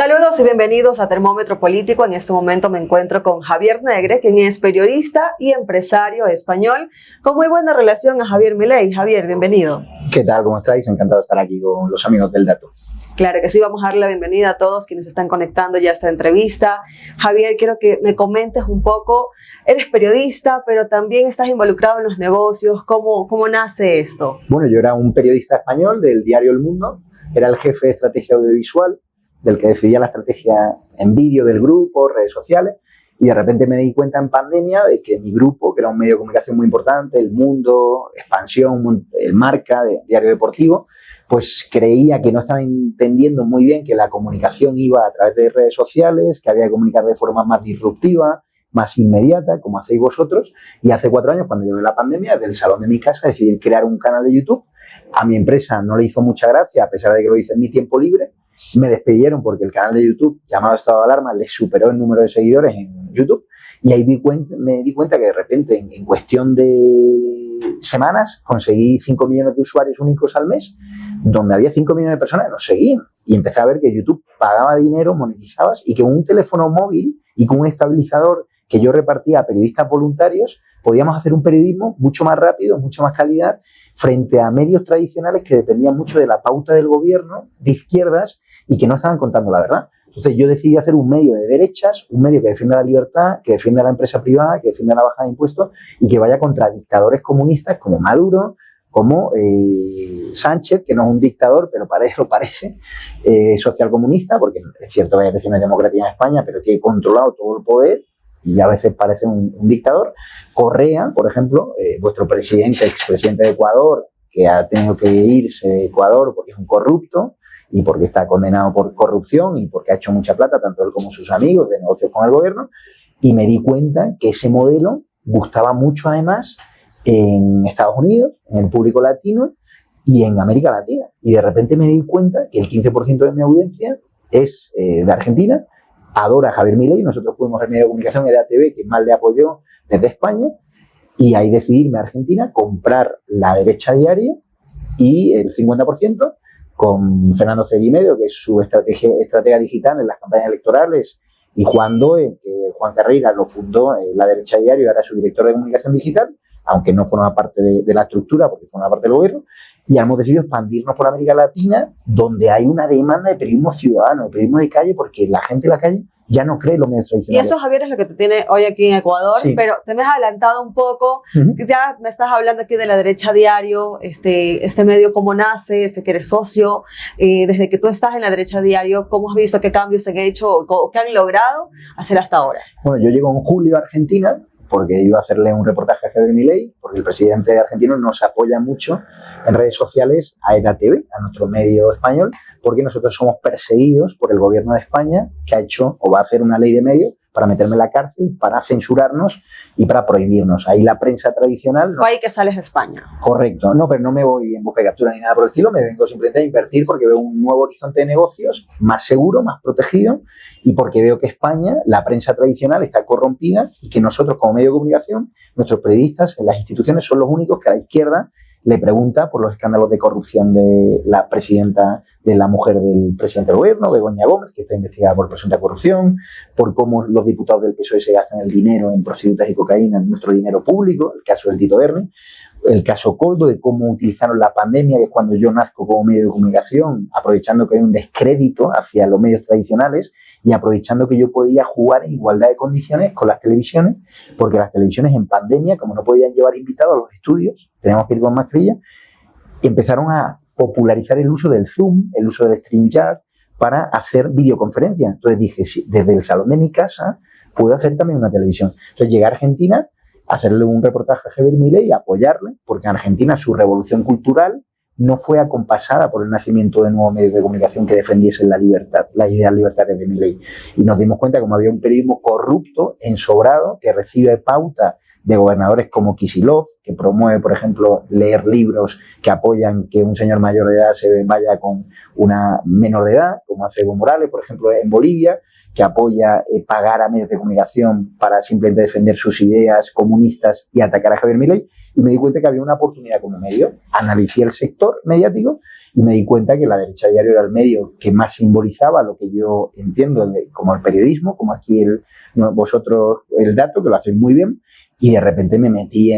Saludos y bienvenidos a Termómetro Político. En este momento me encuentro con Javier Negre, quien es periodista y empresario español, con muy buena relación a Javier Milei. Javier, bienvenido. ¿Qué tal? ¿Cómo estáis? Encantado de estar aquí con los amigos del dato. Claro que sí, vamos a darle la bienvenida a todos quienes están conectando ya a esta entrevista. Javier, quiero que me comentes un poco, eres periodista, pero también estás involucrado en los negocios. ¿Cómo nace esto? Bueno, yo era un periodista español del diario El Mundo, era el jefe de estrategia audiovisual, del que decidía la estrategia en vídeo del grupo, redes sociales, y de repente me di cuenta en pandemia de que mi grupo, que era un medio de comunicación muy importante, El Mundo, Expansión, el Marca, Diario Deportivo, pues creía que no estaba entendiendo muy bien que la comunicación iba a través de redes sociales, que había que comunicar de forma más disruptiva, más inmediata, como hacéis vosotros, y hace 4 años, cuando llegó la pandemia, desde el salón de mi casa decidí crear un canal de YouTube. A mi empresa no le hizo mucha gracia, a pesar de que lo hice en mi tiempo libre. Me despidieron porque el canal de YouTube, llamado Estado de Alarma, les superó el número de seguidores en YouTube, y ahí me di cuenta que de repente, en cuestión de semanas, conseguí 5 millones de usuarios únicos al mes, donde había 5 millones de personas que nos seguían, y empecé a ver que YouTube pagaba dinero, monetizabas, y que con un teléfono móvil y con un estabilizador que yo repartía a periodistas voluntarios, podíamos hacer un periodismo mucho más rápido, mucho más calidad, frente a medios tradicionales que dependían mucho de la pauta del gobierno, de izquierdas, y que no estaban contando la verdad. Entonces yo decidí hacer un medio de derechas, un medio que defienda la libertad, que defienda la empresa privada, que defienda la bajada de impuestos y que vaya contra dictadores comunistas como Maduro, como Sánchez, que no es un dictador, pero lo parece, socialcomunista, porque es cierto que hay elecciones democráticas en España, pero tiene controlado todo el poder y a veces parece un dictador. Correa, por ejemplo, vuestro expresidente de Ecuador, que ha tenido que irse de Ecuador porque es un corrupto y porque está condenado por corrupción y porque ha hecho mucha plata, tanto él como sus amigos, de negocios con el gobierno, y me di cuenta que ese modelo gustaba mucho además en Estados Unidos, en el público latino y en América Latina. Y de repente me di cuenta que el 15% de mi audiencia es de Argentina, adora a Javier Milei. Nosotros fuimos el medio de comunicación EDATV que más le apoyó desde España, y ahí decidí irme a Argentina, comprar La Derecha Diaria y el 50% con Fernando Cerimedo, que es su estratega digital en las campañas electorales, y Juan Doe, que Juan Carreira lo fundó, La Derecha Diario, y ahora es su director de comunicación digital, aunque no forma parte de la estructura porque forma parte del gobierno, y hemos decidido expandirnos por América Latina, donde hay una demanda de periodismo ciudadano, de periodismo de calle, porque la gente en la calle ya no cree los medios tradicionales. Y eso, Javier, es lo que te tiene hoy aquí en Ecuador, sí. Pero te me has adelantado un poco, ya me estás hablando aquí de La Derecha Diario, este medio, cómo nace, sé que eres socio, desde que tú estás en La Derecha Diario, ¿cómo has visto qué cambios se han hecho o qué han logrado hacer hasta ahora? Bueno, yo llego en julio a Argentina, porque iba a hacerle un reportaje a Javier Milei, porque el presidente argentino nos apoya mucho en redes sociales a EDATV, a nuestro medio español, porque nosotros somos perseguidos por el gobierno de España, que ha hecho o va a hacer una ley de medios para meterme en la cárcel, para censurarnos y para prohibirnos. Ahí la prensa tradicional... Fue ahí que sales de España. Correcto. No, pero no me voy en busca de captura ni nada por el estilo, me vengo simplemente a invertir porque veo un nuevo horizonte de negocios más seguro, más protegido, y porque veo que España, la prensa tradicional, está corrompida y que nosotros, como medio de comunicación, nuestros periodistas en las instituciones son los únicos que a la izquierda le pregunta por los escándalos de corrupción de la presidenta, de la mujer del presidente del gobierno, Begoña Gómez, que está investigada por presunta corrupción, por cómo los diputados del PSOE se gastan el dinero en prostitutas y cocaína, en nuestro dinero público, el caso del Tito Berni, el caso Coldo, de cómo utilizaron la pandemia, que es cuando yo nazco como medio de comunicación, aprovechando que hay un descrédito hacia los medios tradicionales y aprovechando que yo podía jugar en igualdad de condiciones con las televisiones, porque las televisiones en pandemia, como no podían llevar invitados a los estudios, teníamos que ir con mascarilla, empezaron a popularizar el uso del Zoom, el uso del StreamYard para hacer videoconferencias. Entonces dije, sí, desde el salón de mi casa puedo hacer también una televisión. Entonces llegué a Argentina, hacerle un reportaje a Javier Milei y apoyarle, porque en Argentina su revolución cultural no fue acompasada por el nacimiento de nuevos medios de comunicación que defendiesen la libertad, las ideas libertarias de Milei. Y nos dimos cuenta que como había un periodismo corrupto, ensobrado, que recibe pauta de gobernadores como Kicillof, que promueve, por ejemplo, leer libros que apoyan que un señor mayor de edad se vaya con una menor de edad, como hace Evo Morales, por ejemplo, en Bolivia, que apoya pagar a medios de comunicación para simplemente defender sus ideas comunistas y atacar a Javier Milei. Y me di cuenta que había una oportunidad como medio. Analicé el sector mediático y me di cuenta que la derecha diario era el medio que más simbolizaba lo que yo entiendo como el periodismo, como aquí vosotros el dato, que lo hacéis muy bien, y de repente me metí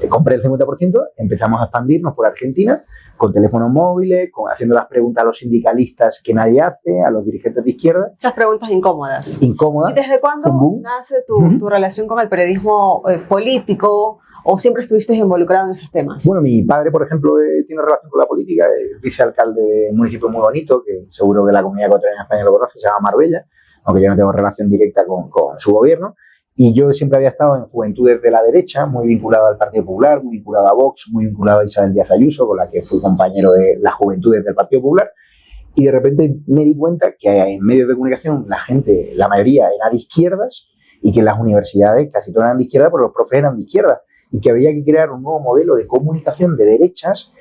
compré el 50%, empezamos a expandirnos por Argentina, con teléfonos móviles, haciendo las preguntas a los sindicalistas que nadie hace, a los dirigentes de izquierda. Esas preguntas incómodas. Incómodas. ¿Y desde cuándo nace tu relación con el periodismo político? ¿O siempre estuviste involucrado en esos temas? Bueno, mi padre, por ejemplo, tiene relación con la política, es vicealcalde de un municipio muy bonito, que seguro que la comunidad ecuatoriana en España lo conoce, se llama Marbella, aunque yo no tengo relación directa con su gobierno. Y yo siempre había estado en juventudes de la derecha, muy vinculado al Partido Popular, muy vinculado a Vox, muy vinculado a Isabel Díaz Ayuso, con la que fui compañero de las juventudes del Partido Popular. Y de repente me di cuenta que en medios de comunicación la mayoría era de izquierdas, y que en las universidades casi todas eran de izquierda, pero los profes eran de izquierda. Y que había que crear un nuevo modelo de comunicación de derechas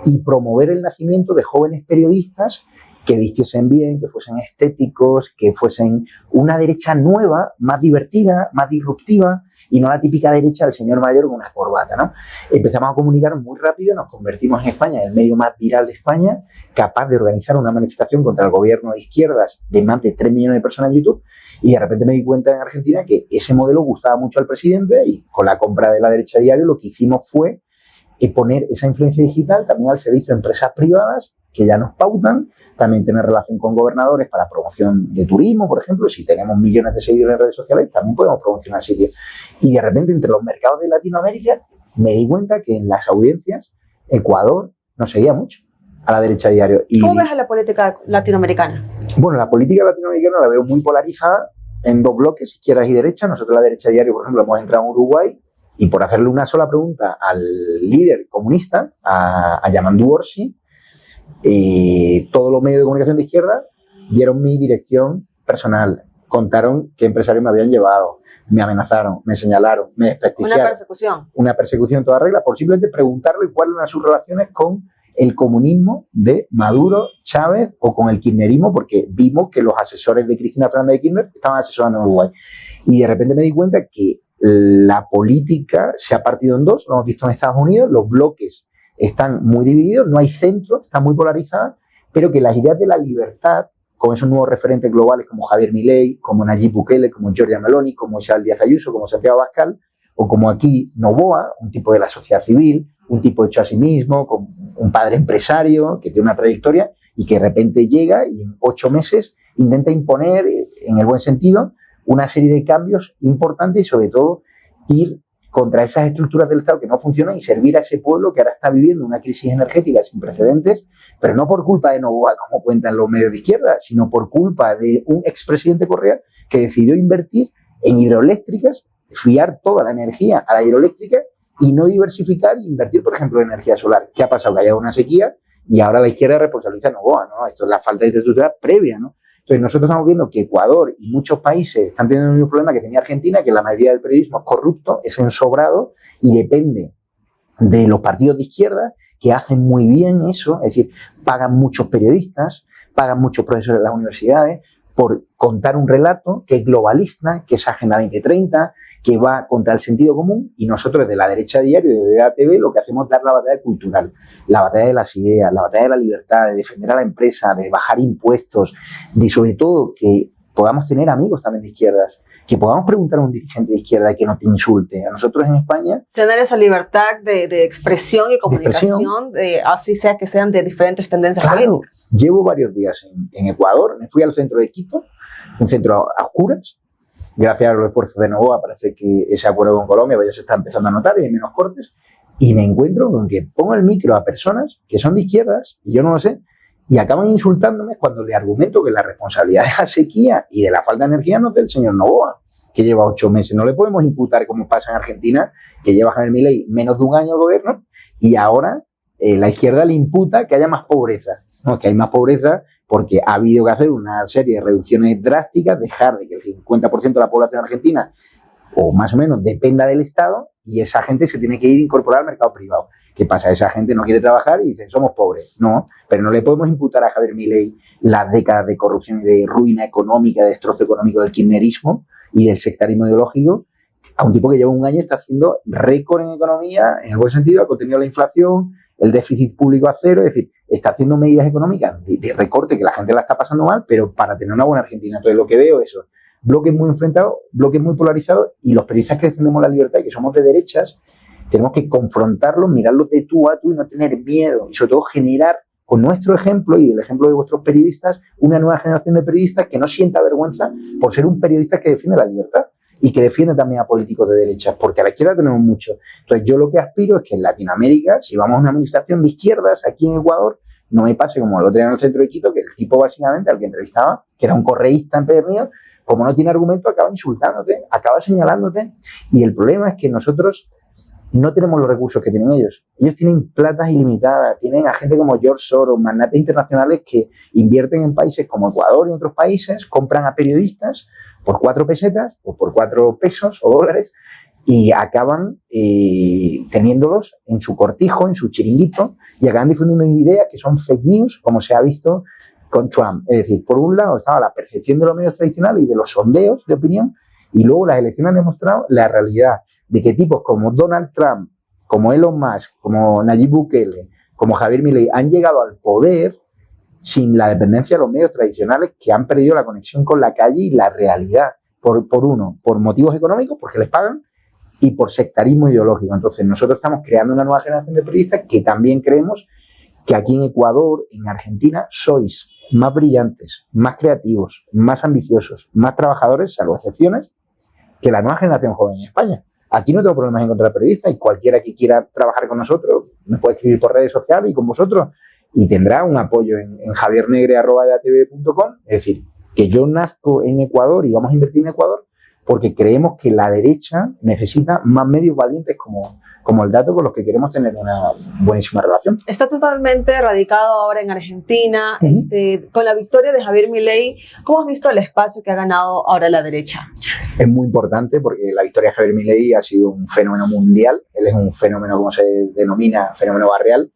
y promover el nacimiento de jóvenes periodistas que vistiesen bien, que fuesen estéticos, que fuesen una derecha nueva, más divertida, más disruptiva, y no la típica derecha del señor mayor con una corbata, ¿no? Empezamos a comunicar muy rápido, nos convertimos en España en el medio más viral de España, capaz de organizar una manifestación contra el gobierno de izquierdas de más de 3 millones de personas en YouTube, y de repente me di cuenta en Argentina que ese modelo gustaba mucho al presidente, y con la compra de la derecha diario lo que hicimos fue poner esa influencia digital también al servicio de empresas privadas que ya nos pautan, también tener relación con gobernadores para promoción de turismo, por ejemplo. Si tenemos millones de seguidores en redes sociales, también podemos promocionar sitios. Y de repente, entre los mercados de Latinoamérica, me di cuenta que en las audiencias Ecuador no seguía mucho a la derecha diario. ¿Cómo ves a la política latinoamericana? Bueno, la política latinoamericana la veo muy polarizada en dos bloques, izquierdas y derechas. Nosotros la derecha diario, por ejemplo, hemos entrado en Uruguay, y por hacerle una sola pregunta al líder comunista, a Yamandu Orsi, todos los medios de comunicación de izquierda dieron mi dirección personal, contaron qué empresarios me habían llevado, me amenazaron, me señalaron, me desprestigiaron. Una persecución. Una persecución en toda regla, por simplemente preguntarle cuáles eran sus relaciones con el comunismo de Maduro, Chávez o con el kirchnerismo, porque vimos que los asesores de Cristina Fernández de Kirchner estaban asesorando en Uruguay. Y de repente me di cuenta que la política se ha partido en dos, lo hemos visto en Estados Unidos, los bloques están muy divididos, no hay centro, está muy polarizada, pero que las ideas de la libertad, con esos nuevos referentes globales como Javier Milei, como Nayib Bukele, como Giorgia Meloni, como Isabel Díaz Ayuso, como Santiago Abascal, o como aquí Noboa, un tipo de la sociedad civil, un tipo hecho a sí mismo, con un padre empresario que tiene una trayectoria y que de repente llega y en 8 meses intenta imponer, en el buen sentido, una serie de cambios importantes y sobre todo ir contra esas estructuras del Estado que no funcionan y servir a ese pueblo que ahora está viviendo una crisis energética sin precedentes, pero no por culpa de Noboa, como cuentan los medios de izquierda, sino por culpa de un expresidente Correa que decidió invertir en hidroeléctricas, fiar toda la energía a la hidroeléctrica y no diversificar e invertir, por ejemplo, en energía solar. ¿Qué ha pasado? Que haya una sequía y ahora la izquierda responsabiliza a Noboa, ¿no? Esto es la falta de infraestructura previa, ¿no? Entonces, nosotros estamos viendo que Ecuador y muchos países están teniendo el mismo problema que tenía Argentina, que la mayoría del periodismo es corrupto, es ensobrado y depende de los partidos de izquierda que hacen muy bien eso, es decir, pagan muchos periodistas, pagan muchos profesores de las universidades por contar un relato que es globalista, que es Agenda 2030, que va contra el sentido común, y nosotros desde la derecha diario y desde ATV lo que hacemos es dar la batalla cultural, la batalla de las ideas, la batalla de la libertad, de defender a la empresa, de bajar impuestos, de sobre todo que podamos tener amigos también de izquierdas, que podamos preguntar a un dirigente de izquierda que no te insulte. A nosotros en España... Tener esa libertad de expresión y comunicación, así sea que sean de diferentes tendencias políticas. Llevo varios días en Ecuador, me fui al centro de Quito, un centro a oscuras. Gracias a los esfuerzos de Noboa parece que ese acuerdo con Colombia ya se está empezando a notar y hay menos cortes. Y me encuentro con que pongo el micro a personas que son de izquierdas, y yo no lo sé, y acaban insultándome cuando le argumento que la responsabilidad de la sequía y de la falta de energía no es del señor Noboa, que lleva 8 meses. No le podemos imputar, como pasa en Argentina, que lleva Javier Milei menos de un año al gobierno, y ahora la izquierda le imputa que haya más pobreza. No, que hay más pobreza porque ha habido que hacer una serie de reducciones drásticas, dejar de que el 50% de la población argentina, o más o menos, dependa del Estado, y esa gente se tiene que ir a incorporar al mercado privado. ¿Qué pasa? Esa gente no quiere trabajar y dicen, somos pobres. No, pero no le podemos imputar a Javier Milei las décadas de corrupción y de ruina económica, de destrozo económico del kirchnerismo y del sectarismo ideológico a un tipo que lleva un año y está haciendo récord en economía, en el buen sentido, ha contenido la inflación, el déficit público a cero, es decir, está haciendo medidas económicas de recorte que la gente la está pasando mal, pero para tener una buena Argentina. Entonces, lo que veo es eso, bloques muy enfrentados, bloques muy polarizados, y los periodistas que defendemos la libertad y que somos de derechas, tenemos que confrontarlos, mirarlos de tú a tú y no tener miedo, y sobre todo generar con nuestro ejemplo y el ejemplo de vuestros periodistas, una nueva generación de periodistas que no sienta vergüenza por ser un periodista que defiende la libertad y que defiende también a políticos de derechas, porque a la izquierda tenemos mucho. Entonces, yo lo que aspiro es que en Latinoamérica, si vamos a una administración de izquierdas aquí en Ecuador, no me pase como lo tenía en el centro de Quito, que el tipo básicamente al que entrevistaba, que era un correísta empedernido, como no tiene argumento, acaba insultándote, acaba señalándote, y el problema es que nosotros no tenemos los recursos que tienen ellos. Ellos tienen platas ilimitadas, tienen a gente como George Soros, magnates internacionales que invierten en países como Ecuador y otros países, compran a periodistas por 4 pesetas o por 4 pesos o dólares y acaban teniéndolos en su cortijo, en su chiringuito, y acaban difundiendo ideas que son fake news, como se ha visto con Trump. Es decir, por un lado estaba la percepción de los medios tradicionales y de los sondeos de opinión, y luego las elecciones han demostrado la realidad de que tipos como Donald Trump, como Elon Musk, como Nayib Bukele, como Javier Milei han llegado al poder sin la dependencia de los medios tradicionales, que han perdido la conexión con la calle y la realidad. Por motivos económicos, porque les pagan, y por sectarismo ideológico. Entonces, nosotros estamos creando una nueva generación de periodistas que también creemos que aquí en Ecuador, en Argentina, sois más brillantes, más creativos, más ambiciosos, más trabajadores, salvo excepciones, que la nueva generación joven en España. Aquí no tengo problemas en encontrar periodistas, y cualquiera que quiera trabajar con nosotros me puede escribir por redes sociales y con vosotros, y tendrá un apoyo en javiernegre@edatv.com. Es decir, que yo nazco en Ecuador y vamos a invertir en Ecuador porque creemos que la derecha necesita más medios valientes como el Dato, con los que queremos tener una buenísima relación. Está totalmente radicado ahora en Argentina. Con la victoria de Javier Milei, ¿cómo has visto el espacio que ha ganado ahora la derecha? Es muy importante porque la victoria de Javier Milei ha sido un fenómeno mundial. Él es un fenómeno, como se denomina, fenómeno barrial,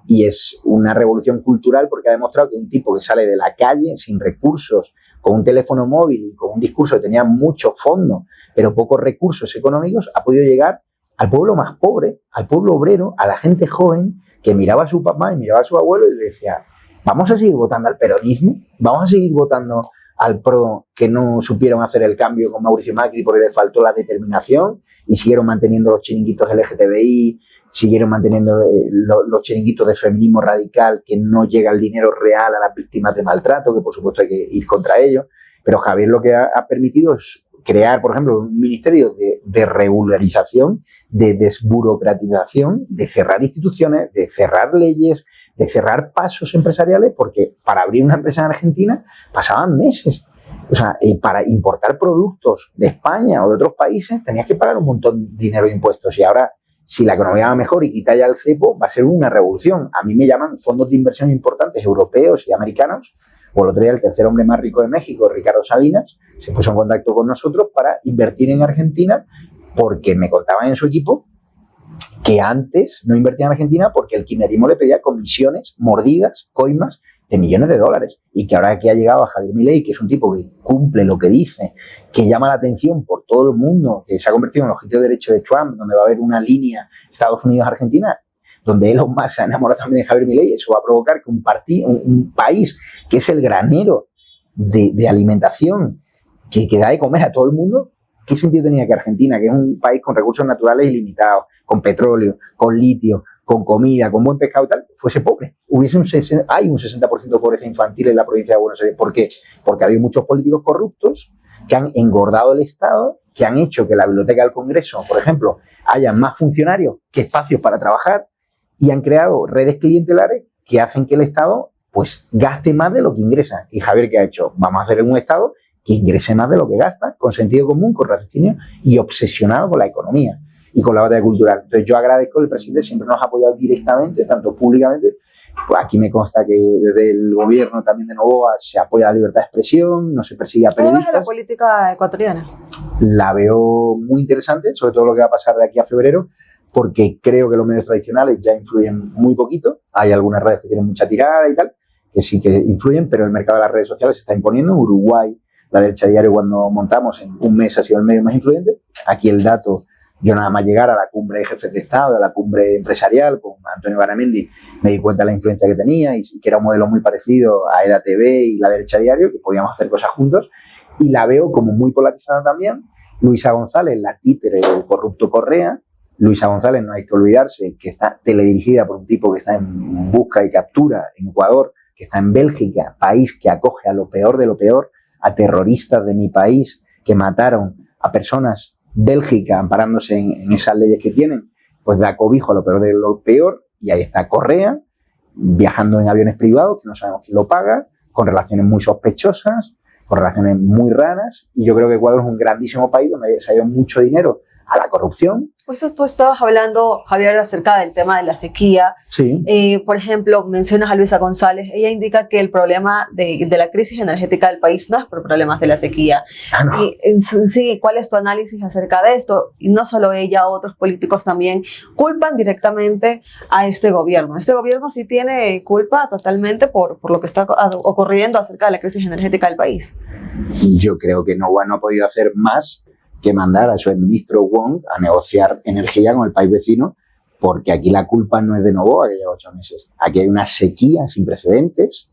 y es una revolución cultural porque ha demostrado que un tipo que sale de la calle sin recursos, con un teléfono móvil y con un discurso que tenía mucho fondo, pero pocos recursos económicos, ha podido llegar al pueblo más pobre, al pueblo obrero, a la gente joven que miraba a su papá y miraba a su abuelo y le decía, vamos a seguir votando al peronismo, vamos a seguir votando al PRO, que no supieron hacer el cambio con Mauricio Macri porque les faltó la determinación y siguieron manteniendo los chiringuitos LGTBI, siguieron manteniendo los chiringuitos de feminismo radical, que no llega el dinero real a las víctimas de maltrato, que por supuesto hay que ir contra ellos. Pero Javier lo que ha permitido es crear, por ejemplo, un ministerio de regularización, de desburocratización, de cerrar instituciones, de cerrar leyes, de cerrar pasos empresariales, porque para abrir una empresa en Argentina pasaban meses. O sea, para importar productos de España o de otros países tenías que pagar un montón de dinero de impuestos, y ahora, si la economía va mejor y quita ya el cepo, va a ser una revolución. A mí me llaman fondos de inversión importantes europeos y americanos. Por el otro día, el tercer hombre más rico de México, Ricardo Salinas, se puso en contacto con nosotros para invertir en Argentina, porque me contaban en su equipo que antes no invertía en Argentina porque el kirchnerismo le pedía comisiones, mordidas, coimas de millones de dólares, y que ahora que ha llegado a Javier Milei, que es un tipo que cumple lo que dice, que llama la atención por todo el mundo, que se ha convertido en el objetivo de derecho de Trump, donde va a haber una línea Estados Unidos-Argentina, donde Elon Musk se ha enamorado también de Javier Milei, eso va a provocar que un país que es el granero de alimentación, que da de comer a todo el mundo, ¿qué sentido tenía que Argentina, que es un país con recursos naturales ilimitados, con petróleo, con litio, con comida, con buen pescado y tal, fuese pobre? Hay un 60% de pobreza infantil en la provincia de Buenos Aires. ¿Por qué? Porque ha habido muchos políticos corruptos que han engordado el Estado, que han hecho que la Biblioteca del Congreso, por ejemplo, haya más funcionarios que espacios para trabajar, y han creado redes clientelares que hacen que el Estado pues gaste más de lo que ingresa. Y Javier, ¿qué ha hecho? Vamos a hacer un Estado que ingrese más de lo que gasta, con sentido común, con raciocinio y obsesionado con la economía y con la batalla cultural. Entonces, yo agradezco, el presidente siempre nos ha apoyado directamente, tanto públicamente. Pues aquí me consta que desde el gobierno también de Noboa se apoya la libertad de expresión, no se persigue a periodistas. ¿Cómo es la política ecuatoriana? La veo muy interesante, sobre todo lo que va a pasar de aquí a febrero, porque creo que los medios tradicionales ya influyen muy poquito. Hay algunas redes que tienen mucha tirada y tal, que sí que influyen, pero el mercado de las redes sociales se está imponiendo. En Uruguay La Derecha Diario, cuando montamos, en un mes ha sido el medio más influyente. Aquí el dato, yo nada más llegar a la cumbre de jefes de Estado, a la cumbre empresarial con Antonio Garamendi, me di cuenta de la influencia que tenía y que era un modelo muy parecido a EDA TV y La Derecha Diario, que podíamos hacer cosas juntos, y la veo como muy polarizada también. Luisa González, la títere del corrupto Correa. Luisa González, no hay que olvidarse que está teledirigida por un tipo que está en busca y captura en Ecuador, que está en Bélgica, país que acoge a lo peor de lo peor, a terroristas de mi país que mataron a personas. Bélgica, amparándose en esas leyes que tienen, pues da cobijo a lo peor de lo peor, y ahí está Correa, viajando en aviones privados, que no sabemos quién lo paga, con relaciones muy sospechosas, con relaciones muy raras, y yo creo que Ecuador es un grandísimo país donde se ha ido mucho dinero a la corrupción. Pues tú estabas hablando, Javier, acerca del tema de la sequía. Sí. Por ejemplo, mencionas a Luisa González. Ella indica que el problema de la crisis energética del país no es por problemas de la sequía. No. Y sí, ¿cuál es tu análisis acerca de esto? Y no solo ella, otros políticos también culpan directamente a este gobierno. Este gobierno sí tiene culpa totalmente por lo que está ocurriendo acerca de la crisis energética del país. Yo creo que no ha podido hacer más que mandar a su ministro Wong a negociar energía con el país vecino, porque aquí la culpa no es de Noboa, que lleva 8 meses. Aquí hay una sequía sin precedentes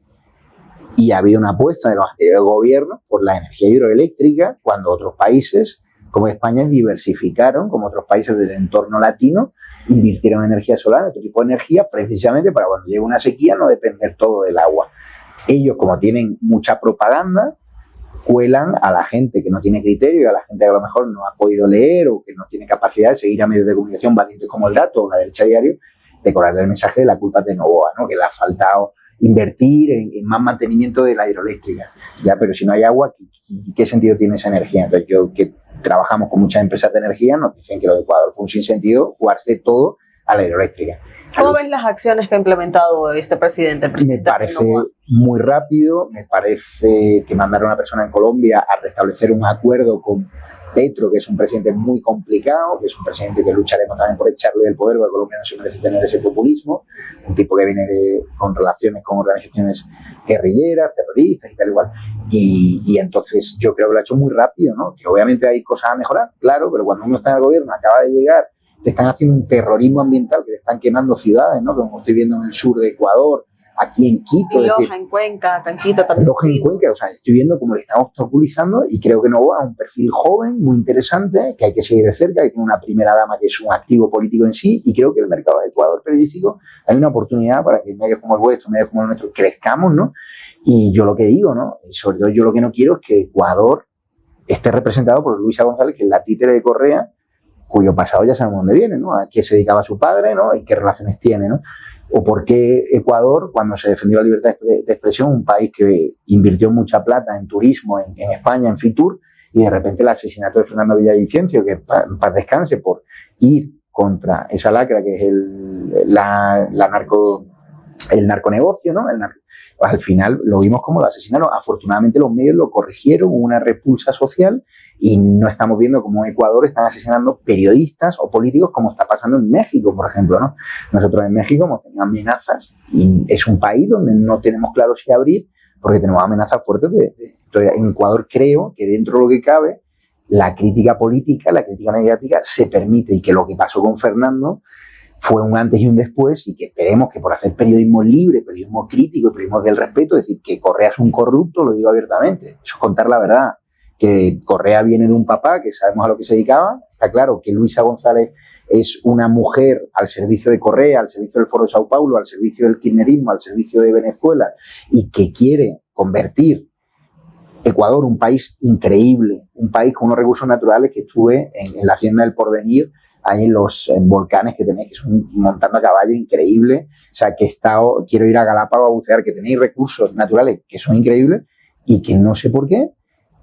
y ha habido una apuesta de los anteriores gobiernos por la energía hidroeléctrica, cuando otros países como España diversificaron, como otros países del entorno latino, invirtieron en energía solar, en otro tipo de energía, precisamente para cuando llegue una sequía no depender todo del agua. Ellos, como tienen mucha propaganda, cuelan a la gente que no tiene criterio y a la gente que a lo mejor no ha podido leer o que no tiene capacidad de seguir a medios de comunicación valientes como El Dato o La Derecha Diario, de colarle el mensaje de la culpa de Noboa, ¿no? Que le ha faltado invertir en más mantenimiento de la hidroeléctrica. Ya, pero si no hay agua, ¿qué sentido tiene esa energía? Entonces, yo que trabajamos con muchas empresas de energía, nos dicen que lo de Ecuador fue un sinsentido jugarse todo a la hidroeléctrica. ¿Cómo ves las acciones que ha implementado este presidente? Me parece muy rápido, me parece que mandar a una persona en Colombia a restablecer un acuerdo con Petro, que es un presidente muy complicado, que es un presidente que lucharemos también por echarle del poder, porque Colombia no se merece tener ese populismo, un tipo que viene con relaciones con organizaciones guerrilleras, terroristas y tal igual. Y entonces yo creo que lo ha hecho muy rápido, ¿no? Que obviamente hay cosas a mejorar, claro, pero cuando uno está en el gobierno, acaba de llegar, te están haciendo un terrorismo ambiental, que te están quemando ciudades, ¿no? Como estoy viendo en el sur de Ecuador, aquí en Quito. Y Loja, en Cuenca, Tanquito también. Loja, en Cuenca, o sea, estoy viendo cómo le están obstaculizando y creo que Noboa es un perfil joven, muy interesante, que hay que seguir de cerca, que tiene una primera dama que es un activo político en sí, y creo que el mercado de Ecuador periodístico hay una oportunidad para que medios como el vuestro, medios como el nuestro, crezcamos, ¿no? Y yo lo que digo, ¿no? Sobre todo yo lo que no quiero es que Ecuador esté representado por Luisa González, que es la títere de Correa, cuyo pasado ya sabemos dónde viene, ¿no? A qué se dedicaba su padre, ¿no? Y qué relaciones tiene, ¿no? O por qué Ecuador, cuando se defendió la libertad de expresión, un país que invirtió mucha plata en turismo en España, en Fitur, y de repente el asesinato de Fernando Villavicencio, que en paz descanse, por ir contra esa lacra que es el narconegocio, ¿no? Al final lo vimos como lo asesinaron. Afortunadamente los medios lo corrigieron, hubo una repulsa social y no estamos viendo cómo en Ecuador están asesinando periodistas o políticos como está pasando en México, por ejemplo, ¿no? Nosotros en México hemos tenido amenazas y es un país donde no tenemos claro si abrir porque tenemos amenazas fuertes. Entonces, en Ecuador creo que dentro de lo que cabe la crítica política, la crítica mediática se permite, y que lo que pasó con Fernando fue un antes y un después, y que esperemos que por hacer periodismo libre, periodismo crítico, periodismo del respeto, es decir, que Correa es un corrupto, lo digo abiertamente, eso es contar la verdad, que Correa viene de un papá que sabemos a lo que se dedicaba, está claro que Luisa González es una mujer al servicio de Correa, al servicio del Foro de Sao Paulo, al servicio del kirchnerismo, al servicio de Venezuela, y que quiere convertir Ecuador, un país increíble, un país con unos recursos naturales, que estuve en la Hacienda del Porvenir, ahí en los volcanes que tenéis, que son montando a caballo increíble, o sea, que quiero ir a Galápagos a bucear, que tenéis recursos naturales que son increíbles y que no sé por qué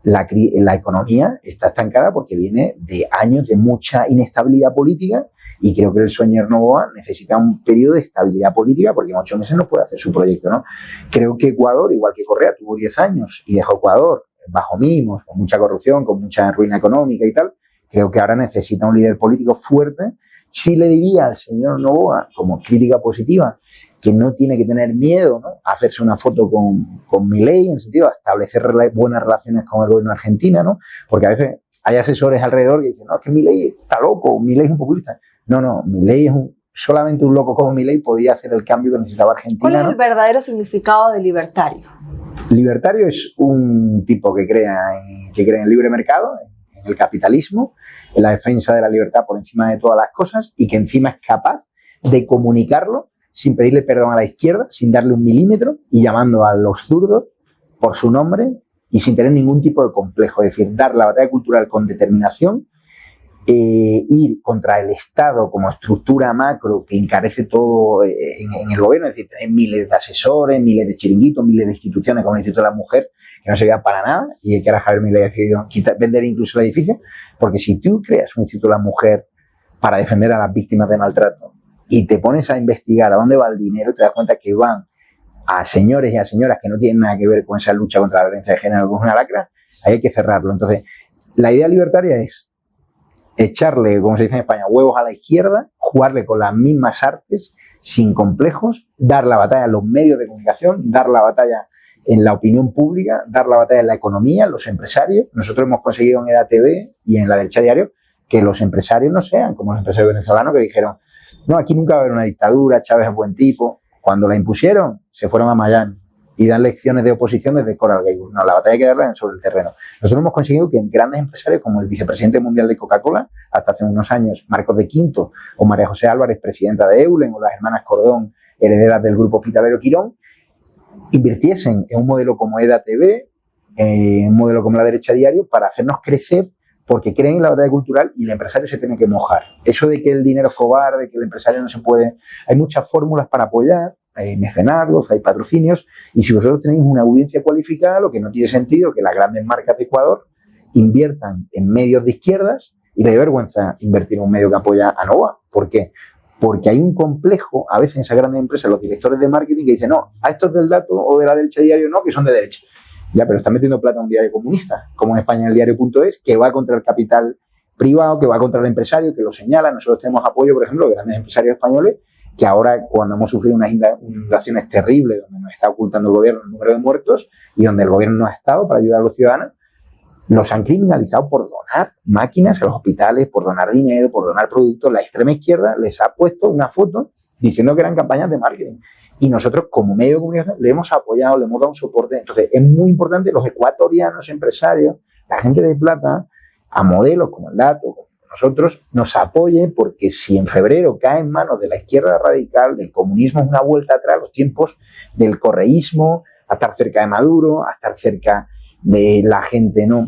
la economía está estancada, porque viene de años de mucha inestabilidad política, y creo que el señor Noboa necesita un periodo de estabilidad política, porque en 8 meses no puede hacer su proyecto, ¿no? Creo que Ecuador, igual que Correa, tuvo 10 años y dejó Ecuador bajo mínimos, con mucha corrupción, con mucha ruina económica y tal. Creo que ahora necesita un líder político fuerte. Sí le diría al señor Noboa, como crítica positiva, que no tiene que tener miedo, ¿no?, a hacerse una foto con Milei, en el sentido de establecer buenas relaciones con el gobierno de Argentina, ¿no? Porque a veces hay asesores alrededor que dicen, no, es que Milei está loco, Milei es un populista. No, Milei es solamente un loco como Milei podía hacer el cambio que necesitaba Argentina. ¿Cuál es el verdadero significado de libertario? Libertario es un tipo que cree en el libre mercado, en el capitalismo, en la defensa de la libertad por encima de todas las cosas, y que encima es capaz de comunicarlo sin pedirle perdón a la izquierda, sin darle un milímetro, y llamando a los zurdos por su nombre y sin tener ningún tipo de complejo. Es decir, dar la batalla cultural con determinación, ir contra el Estado como estructura macro que encarece todo en el gobierno. Es decir, tener miles de asesores, miles de chiringuitos, miles de instituciones como el Instituto de la Mujer, que no servía para nada, y que ahora Javier Milei ha decidido vender incluso el edificio, porque si tú creas un Instituto de la Mujer para defender a las víctimas de maltrato y te pones a investigar a dónde va el dinero, te das cuenta que van a señores y a señoras que no tienen nada que ver con esa lucha contra la violencia de género, que es una lacra, ahí hay que cerrarlo. Entonces, la idea libertaria es echarle, como se dice en España, huevos a la izquierda, jugarle con las mismas artes, sin complejos, dar la batalla en los medios de comunicación, dar la batalla en la opinión pública, dar la batalla en la economía, en los empresarios. Nosotros hemos conseguido en EDATV y en La Derecha Diario que los empresarios no sean como los empresarios venezolanos que dijeron, no, aquí nunca va a haber una dictadura, Chávez es buen tipo. Cuando la impusieron, se fueron a Miami y dan lecciones de oposición desde Coral Gables. No, la batalla hay que darla sobre el terreno. Nosotros hemos conseguido que grandes empresarios como el vicepresidente mundial de Coca-Cola, hasta hace unos años, Marcos de Quinto, o María José Álvarez, presidenta de Eulen, o las hermanas Cordón, herederas del grupo hospitalero Quirón, invirtiesen en un modelo como EDATV, en un modelo como La Derecha Diario, para hacernos crecer, porque creen en la batalla cultural y el empresario se tiene que mojar. Eso de que el dinero es cobarde, que el empresario no se puede... Hay muchas fórmulas para apoyar, hay mecenazgos, hay patrocinios, y si vosotros tenéis una audiencia cualificada, lo que no tiene sentido es que las grandes marcas de Ecuador inviertan en medios de izquierdas y le dé vergüenza invertir en un medio que apoya a Nova. ¿Por qué? Porque hay un complejo, a veces en esas grandes empresas, los directores de marketing que dicen, no, a estos del Dato o de La Derecha Diario no, que son de derecha. Ya, pero están metiendo plata en un diario comunista, como en España el diario.es, que va contra el capital privado, que va contra el empresario, que lo señala. Nosotros tenemos apoyo, por ejemplo, de grandes empresarios españoles, que ahora, cuando hemos sufrido unas inundaciones terribles, donde nos está ocultando el gobierno el número de muertos y donde el gobierno no ha estado para ayudar a los ciudadanos, los han criminalizado por donar máquinas a los hospitales, por donar dinero, por donar productos. La extrema izquierda les ha puesto una foto diciendo que eran campañas de marketing. Y nosotros, como medio de comunicación, le hemos apoyado, le hemos dado un soporte. Entonces, es muy importante los ecuatorianos empresarios, la gente de plata, a modelos como el Dato, como nosotros, nos apoyen, porque si en febrero cae en manos de la izquierda radical, del comunismo, es una vuelta atrás, los tiempos del correísmo, a estar cerca de Maduro, a estar cerca de la gente, ¿no?,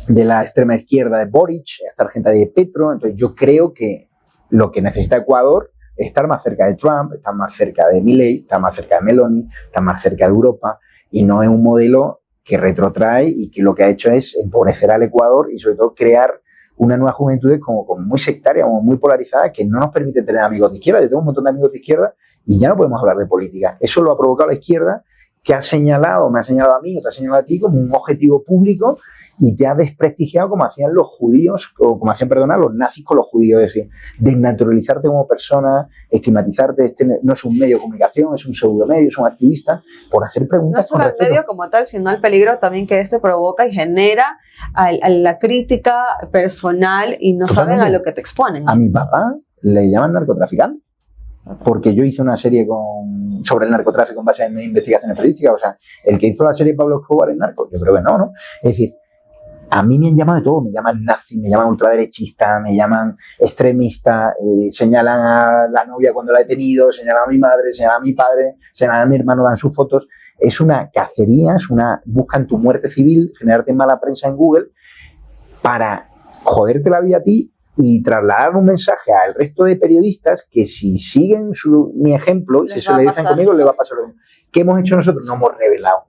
de la extrema izquierda de Boric, a estar gente de Petro. Entonces, yo creo que lo que necesita Ecuador es estar más cerca de Trump, estar más cerca de Milei, estar más cerca de Meloni, estar más cerca de Europa, y no es un modelo que retrotrae y que lo que ha hecho es empobrecer al Ecuador y sobre todo crear una nueva juventud como muy sectaria, como muy polarizada, que no nos permite tener amigos de izquierda. Yo tengo un montón de amigos de izquierda y ya no podemos hablar de política. Eso lo ha provocado la izquierda, que me ha señalado a mí o te ha señalado a ti como un objetivo público y te ha desprestigiado como hacían los judíos, o como hacían, los nazis con los judíos. Es decir, desnaturalizarte como persona, estigmatizarte. Este no es un medio de comunicación, es un pseudomedio, es un activista, por hacer preguntas. No solo al medio como tal, sino al peligro también que este provoca y genera a la crítica personal, y no saben a lo que te exponen. A mi papá le llaman narcotraficante, porque yo hice una serie sobre el narcotráfico en base a mi investigaciones periodísticas. O sea, el que hizo la serie Pablo Escobar es narco. Yo creo que no. Es decir, a mí me han llamado de todo, me llaman nazi, me llaman ultraderechista, me llaman extremista, señalan a la novia cuando la he tenido, señalan a mi madre, señalan a mi padre, señalan a mi hermano, dan sus fotos. Es una cacería, buscan tu muerte civil, generarte mala prensa en Google para joderte la vida a ti y trasladar un mensaje al resto de periodistas que, si siguen mi ejemplo y se solidarizan conmigo, les va a pasar lo mismo. ¿Qué hemos hecho nosotros? Nos hemos revelado.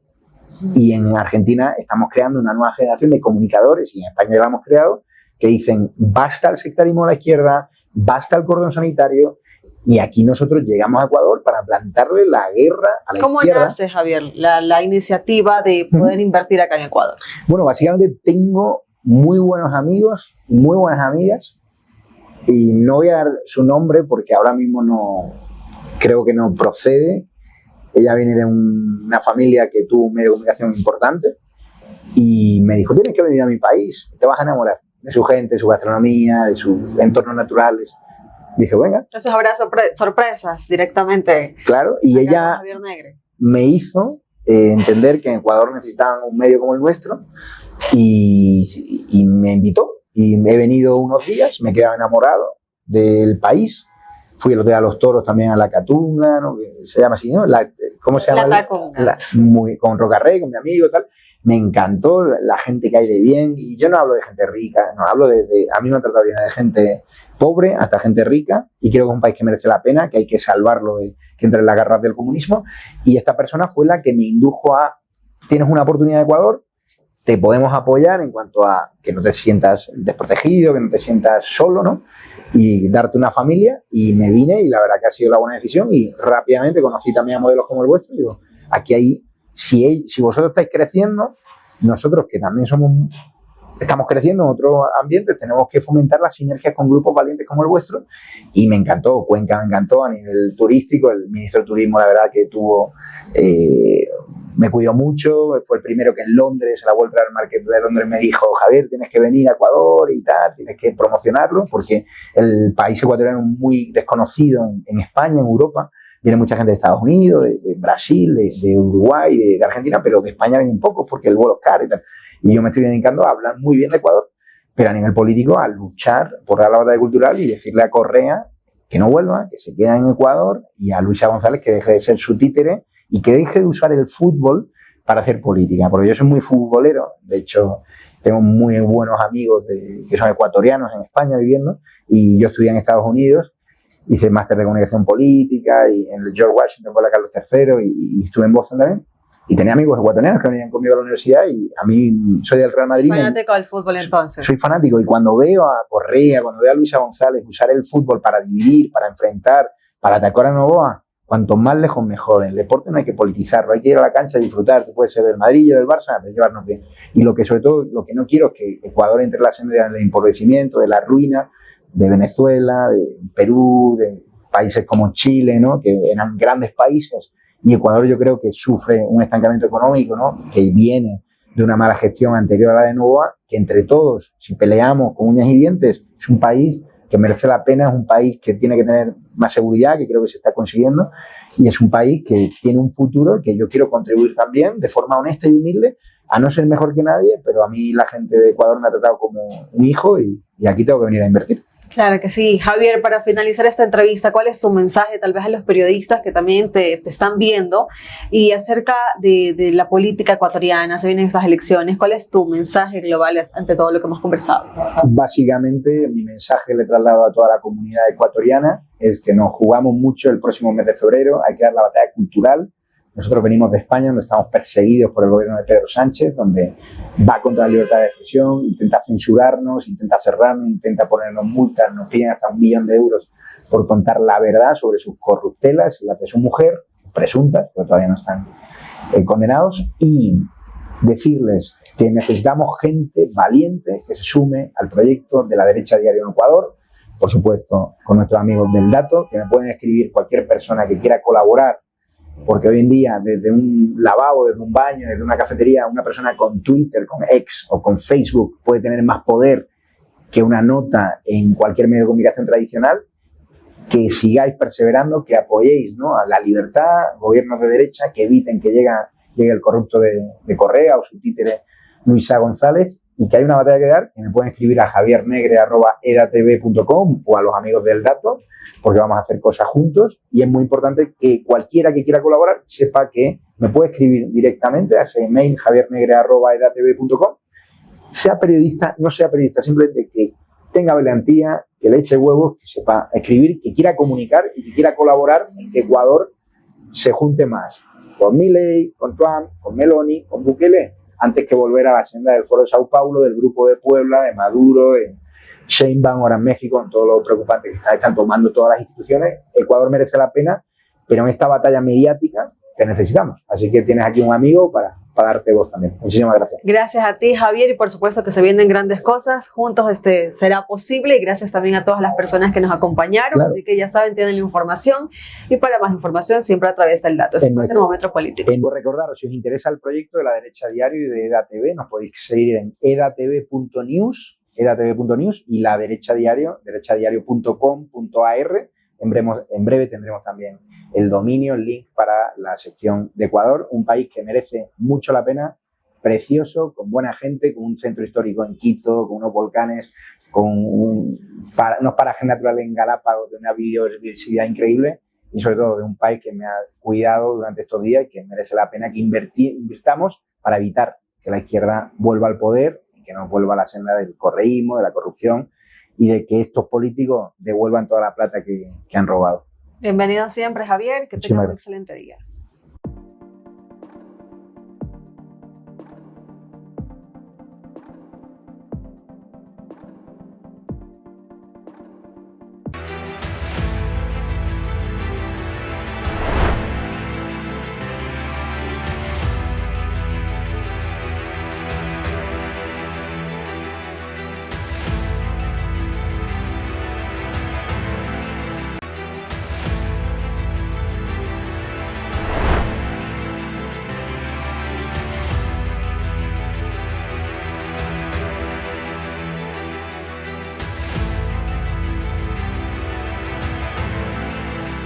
Y en Argentina estamos creando una nueva generación de comunicadores, y en España ya la hemos creado, que dicen basta el sectarismo de la izquierda, basta el cordón sanitario, y aquí nosotros llegamos a Ecuador para plantarle la guerra a la izquierda. ¿Cómo nace, Javier, la iniciativa de poder invertir acá en Ecuador? Bueno, básicamente tengo muy buenos amigos, muy buenas amigas, y no voy a dar su nombre porque ahora mismo no creo que no procede. Ella viene de una familia que tuvo un medio de comunicación importante y me dijo, tienes que venir a mi país, te vas a enamorar de su gente, de su gastronomía, de sus entornos naturales. Dije, venga. Entonces habrá sorpresas directamente. Claro, y ella me hizo entender que en Ecuador necesitaban un medio como el nuestro y me invitó. Y he venido unos días, me he quedado enamorado del país. Fui el otro día a los toros también a la Catunga, ¿no? Se llama así, ¿no? ¿Cómo se llama? La Catunga. Con Rocarrey, con mi amigo y tal. Me encantó la gente que hay de bien. Y yo no hablo de gente rica, no hablo a mí me han tratado bien de gente pobre hasta gente rica. Y creo que es un país que merece la pena, que hay que salvarlo que entre en las garras del comunismo. Y esta persona fue la que me indujo a, tienes una oportunidad de Ecuador, te podemos apoyar en cuanto a que no te sientas desprotegido, que no te sientas solo, ¿no? Y darte una familia. Y me vine y la verdad que ha sido la buena decisión y rápidamente conocí también a modelos como el vuestro y digo, aquí hay, si vosotros estáis creciendo, nosotros que también estamos creciendo en otros ambientes, tenemos que fomentar las sinergias con grupos valientes como el vuestro. Y me encantó, Cuenca me encantó a nivel turístico, el ministro de Turismo la verdad que me cuidó mucho, fue el primero que en Londres, en la World Travel Market de Londres me dijo, Javier, tienes que venir a Ecuador y tal, tienes que promocionarlo, porque el país ecuatoriano es muy desconocido en España, en Europa. Viene mucha gente de Estados Unidos, de Brasil, de Uruguay, de Argentina, pero de España vienen pocos porque el vuelo es caro y tal. Y yo me estoy dedicando a hablar muy bien de Ecuador, pero a nivel político a luchar por dar la batalla cultural y decirle a Correa que no vuelva, que se quede en Ecuador, y a Luisa González que deje de ser su títere y que deje de usar el fútbol para hacer política, porque yo soy muy futbolero. De hecho, tengo muy buenos amigos que son ecuatorianos en España viviendo, y yo estudié en Estados Unidos, hice máster de comunicación política y en el George Washington con la Carlos III y estuve en Boston también. Y tenía amigos ecuatorianos que venían conmigo a la universidad y a mí soy del Real Madrid. Fanático del fútbol entonces. Soy fanático y cuando veo a Correa, cuando veo a Luisa González usar el fútbol para dividir, para enfrentar, para atacar a Novoa, cuanto más lejos mejor. El deporte no hay que politizarlo, hay que ir a la cancha a disfrutar. Tú puedes ser del Madrid o del Barça, pero llevarnos bien. Y sobre todo, lo que no quiero es que Ecuador entre en la senda del empobrecimiento, de la ruina, de Venezuela, de Perú, de países como Chile, ¿no? Que eran grandes países. Y Ecuador yo creo que sufre un estancamiento económico, ¿no? Que viene de una mala gestión anterior a la de Novoa, que entre todos, si peleamos con uñas y dientes, es un país que merece la pena, es un país que tiene que tener más seguridad, que creo que se está consiguiendo, y es un país que tiene un futuro que yo quiero contribuir también de forma honesta y humilde, a no ser mejor que nadie, pero a mí la gente de Ecuador me ha tratado como un hijo y aquí tengo que venir a invertir. Claro que sí. Javier, para finalizar esta entrevista, ¿cuál es tu mensaje tal vez a los periodistas que también te están viendo y acerca de la política ecuatoriana? Se vienen estas elecciones. ¿Cuál es tu mensaje global ante todo lo que hemos conversado? Básicamente, mi mensaje le traslado a toda la comunidad ecuatoriana es que nos jugamos mucho el próximo mes de febrero. Hay que dar la batalla cultural. Nosotros venimos de España, donde estamos perseguidos por el gobierno de Pedro Sánchez, donde va contra la libertad de expresión, intenta censurarnos, intenta cerrarnos, intenta ponernos multas, nos piden hasta 1 millón de euros por contar la verdad sobre sus corruptelas, las de su mujer, presuntas, pero todavía no están condenados, y decirles que necesitamos gente valiente que se sume al proyecto de la derecha diario en Ecuador, por supuesto con nuestros amigos del Dato, que me pueden escribir cualquier persona que quiera colaborar, porque hoy en día desde un lavabo, desde un baño, desde una cafetería, una persona con Twitter, con X o con Facebook puede tener más poder que una nota en cualquier medio de comunicación tradicional. Que sigáis perseverando, que apoyéis, ¿no?, a la libertad, gobiernos de derecha, que eviten que llegue el corrupto de Correa o su títere Luisa González, y que hay una batalla que dar, que me pueden escribir a javiernegre@edatv.com o a los amigos del Dato, porque vamos a hacer cosas juntos, y es muy importante que cualquiera que quiera colaborar sepa que me puede escribir directamente a ese email javiernegre@edatv.com, sea periodista, no sea periodista, simplemente que tenga valentía, que le eche huevos, que sepa escribir, que quiera comunicar y que quiera colaborar en que Ecuador se junte más con Milei, con Trump, con Meloni, con Bukele, antes que volver a la senda del Foro de Sao Paulo, del Grupo de Puebla, de Maduro, de Sheinbaum ahora en México, en todo lo preocupante que están tomando todas las instituciones. Ecuador merece la pena, pero en esta batalla mediática te necesitamos. Así que tienes aquí un amigo para darte voz también. Muchísimas gracias. Gracias a ti, Javier, y por supuesto que se vienen grandes cosas. Juntos será posible, y gracias también a todas las personas que nos acompañaron. Claro. Así que ya saben, tienen la información, y para más información siempre a través del dato. Es el Termómetro Político. Recordaros, si os interesa el proyecto de La Derecha Diario y de EDATV, nos podéis seguir en edatv.news y La Derecha Diario, derechadiario.com.ar. En breve tendremos también el dominio, el link para la sección de Ecuador, un país que merece mucho la pena, precioso, con buena gente, con un centro histórico en Quito, con unos volcanes, con unos parajes naturales en Galápagos de una biodiversidad increíble, y sobre todo de un país que me ha cuidado durante estos días y que merece la pena que invirtamos para evitar que la izquierda vuelva al poder y que nos vuelva a la senda del correísmo, de la corrupción, y de que estos políticos devuelvan toda la plata que han robado. Bienvenido siempre, Javier, que tengas un excelente día.